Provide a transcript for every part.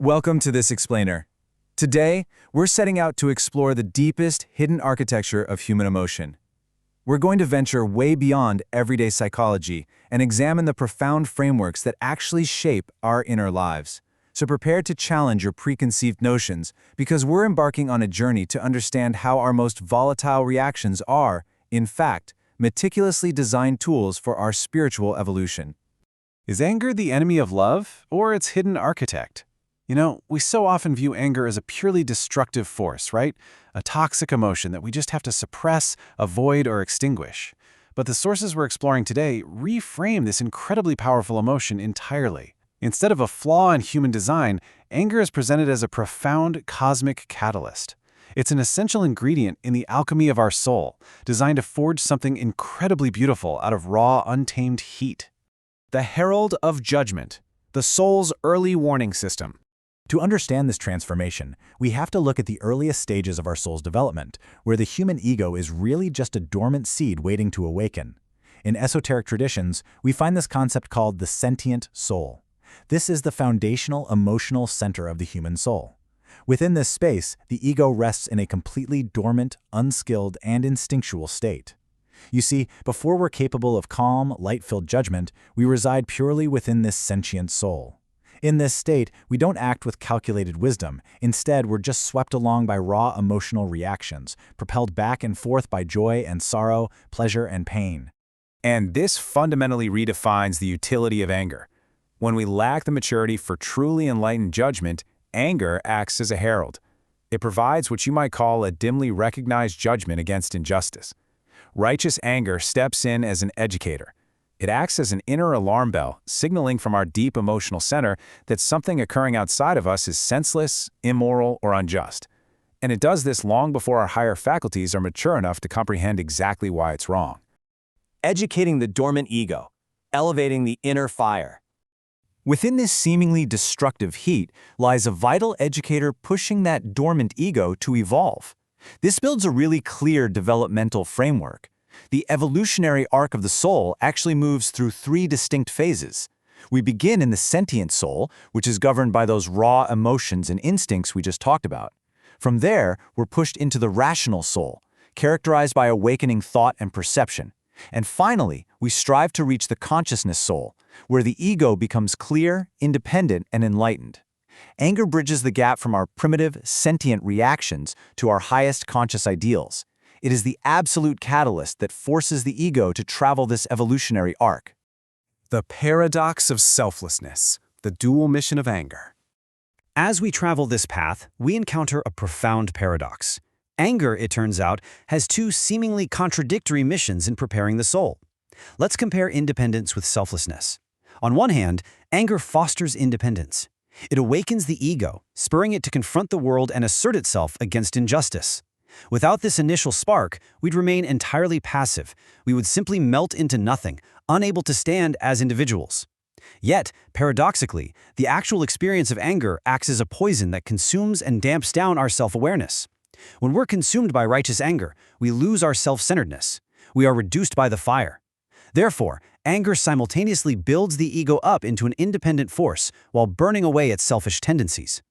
Welcome to this explainer. Today, we're setting out to explore the deepest hidden architecture of human emotion. We're going to venture way beyond everyday psychology and examine the profound frameworks that actually shape our inner lives. So prepare to challenge your preconceived notions, because we're embarking on a journey to understand how our most volatile reactions are, in fact, meticulously designed tools for our spiritual evolution. Is anger the enemy of love, or its hidden architect? We so often view anger as a purely destructive force, right? A toxic emotion that we just have to suppress, avoid, or extinguish. But the sources we're exploring today reframe this incredibly powerful emotion entirely. Instead of a flaw in human design, anger is presented as a profound cosmic catalyst. It's an essential ingredient in the alchemy of our soul, designed to forge something incredibly beautiful out of raw, untamed heat. The Herald of Judgment, the soul's early warning system. To understand this transformation, we have to look at the earliest stages of our soul's development, where the human ego is really just a dormant seed waiting to awaken. In esoteric traditions, we find this concept called the sentient soul. This is the foundational emotional center of the human soul. Within this space, the ego rests in a completely dormant, unskilled, and instinctual state. You see, before we're capable of calm, light-filled judgment, we reside purely within this sentient soul. In this state, we don't act with calculated wisdom. Instead, we're just swept along by raw emotional reactions, propelled back and forth by joy and sorrow, pleasure and pain. And this fundamentally redefines the utility of anger. When we lack the maturity for truly enlightened judgment, anger acts as a herald. It provides what you might call a dimly recognized judgment against injustice. Righteous anger steps in as an educator. It acts as an inner alarm bell, signaling from our deep emotional center that something occurring outside of us is senseless, immoral, or unjust. And it does this long before our higher faculties are mature enough to comprehend exactly why it's wrong. Educating the dormant ego, elevating the inner fire. Within this seemingly destructive heat lies a vital educator pushing that dormant ego to evolve. This builds a really clear developmental framework. The evolutionary arc of the soul actually moves through three distinct phases. We begin in the sentient soul, which is governed by those raw emotions and instincts we just talked about. From there, we're pushed into the rational soul, characterized by awakening thought and perception. And finally, we strive to reach the consciousness soul, where the ego becomes clear, independent, and enlightened. Anger bridges the gap from our primitive, sentient reactions to our highest conscious ideals. It is the absolute catalyst that forces the ego to travel this evolutionary arc. The paradox of selflessness, the dual mission of anger. As we travel this path, we encounter a profound paradox. Anger, it turns out, has two seemingly contradictory missions in preparing the soul. Let's compare independence with selflessness. On one hand, anger fosters independence. It awakens the ego, spurring it to confront the world and assert itself against injustice. Without this initial spark, we'd remain entirely passive. We would simply melt into nothing, unable to stand as individuals. Yet, paradoxically, the actual experience of anger acts as a poison that consumes and damps down our self-awareness. When we're consumed by righteous anger, we lose our self-centeredness. We are reduced by the fire. Therefore, anger simultaneously builds the ego up into an independent force while burning away its selfish tendencies.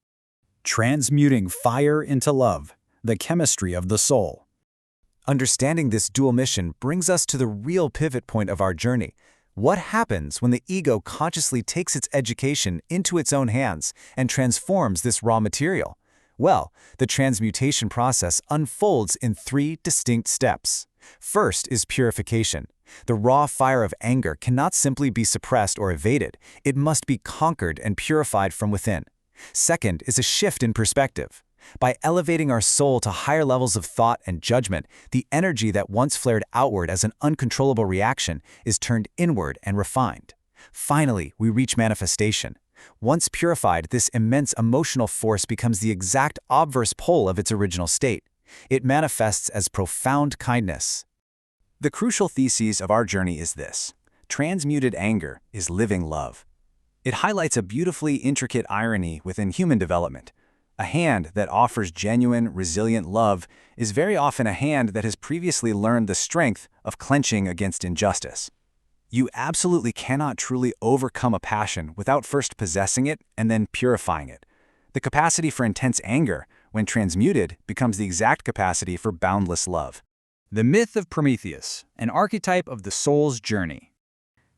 Transmuting fire into love. The chemistry of the soul. Understanding this dual mission brings us to the real pivot point of our journey. What happens when the ego consciously takes its education into its own hands and transforms this raw material? Well, the transmutation process unfolds in three distinct steps. First is purification. The raw fire of anger cannot simply be suppressed or evaded. It must be conquered and purified from within. Second is a shift in perspective. By elevating our soul to higher levels of thought and judgment, the energy that once flared outward as an uncontrollable reaction is turned inward and refined. Finally, we reach manifestation. Once purified, this immense emotional force becomes the exact obverse pole of its original state. It manifests as profound kindness. The crucial thesis of our journey is this: transmuted anger is living love. It highlights a beautifully intricate irony within human development. A hand that offers genuine, resilient love is very often a hand that has previously learned the strength of clenching against injustice. You absolutely cannot truly overcome a passion without first possessing it and then purifying it. The capacity for intense anger, when transmuted, becomes the exact capacity for boundless love. The myth of Prometheus, an archetype of the soul's journey.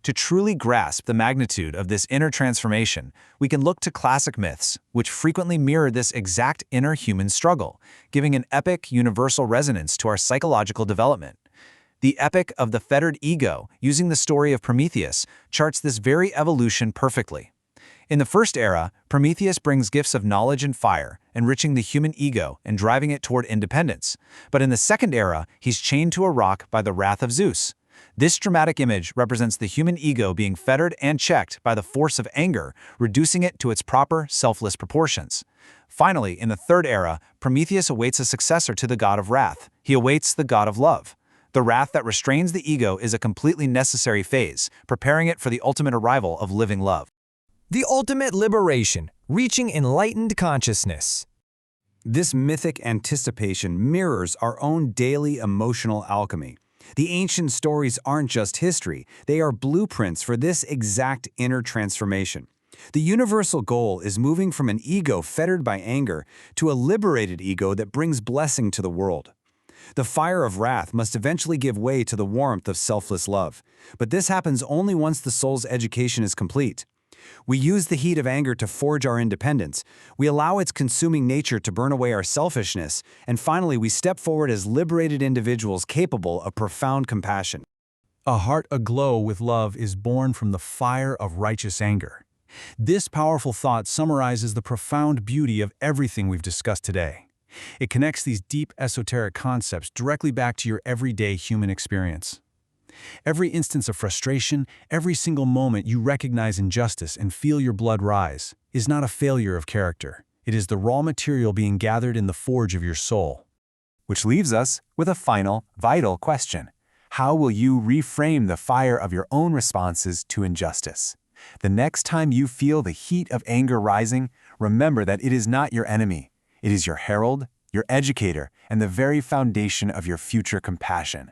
To truly grasp the magnitude of this inner transformation, we can look to classic myths, which frequently mirror this exact inner human struggle, giving an epic, universal resonance to our psychological development. The epic of the fettered ego, using the story of Prometheus, charts this very evolution perfectly. In the first era, Prometheus brings gifts of knowledge and fire, enriching the human ego and driving it toward independence. But in the second era, he's chained to a rock by the wrath of Zeus. This dramatic image represents the human ego being fettered and checked by the force of anger, reducing it to its proper, selfless proportions. Finally, in the third era, Prometheus awaits a successor to the god of wrath. He awaits the god of love. The wrath that restrains the ego is a completely necessary phase, preparing it for the ultimate arrival of living love. The ultimate liberation, reaching enlightened consciousness. This mythic anticipation mirrors our own daily emotional alchemy. The ancient stories aren't just history, they are blueprints for this exact inner transformation. The universal goal is moving from an ego fettered by anger to a liberated ego that brings blessing to the world. The fire of wrath must eventually give way to the warmth of selfless love, but this happens only once the soul's education is complete. We use the heat of anger to forge our independence, we allow its consuming nature to burn away our selfishness, and finally we step forward as liberated individuals capable of profound compassion. A heart aglow with love is born from the fire of righteous anger. This powerful thought summarizes the profound beauty of everything we've discussed today. It connects these deep esoteric concepts directly back to your everyday human experience. Every instance of frustration, every single moment you recognize injustice and feel your blood rise, is not a failure of character. It is the raw material being gathered in the forge of your soul. Which leaves us with a final, vital question. How will you reframe the fire of your own responses to injustice? The next time you feel the heat of anger rising, remember that it is not your enemy. It is your herald, your educator, and the very foundation of your future compassion.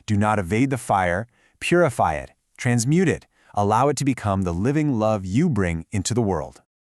Do not evade the fire, purify it, transmute it, allow it to become the living love you bring into the world.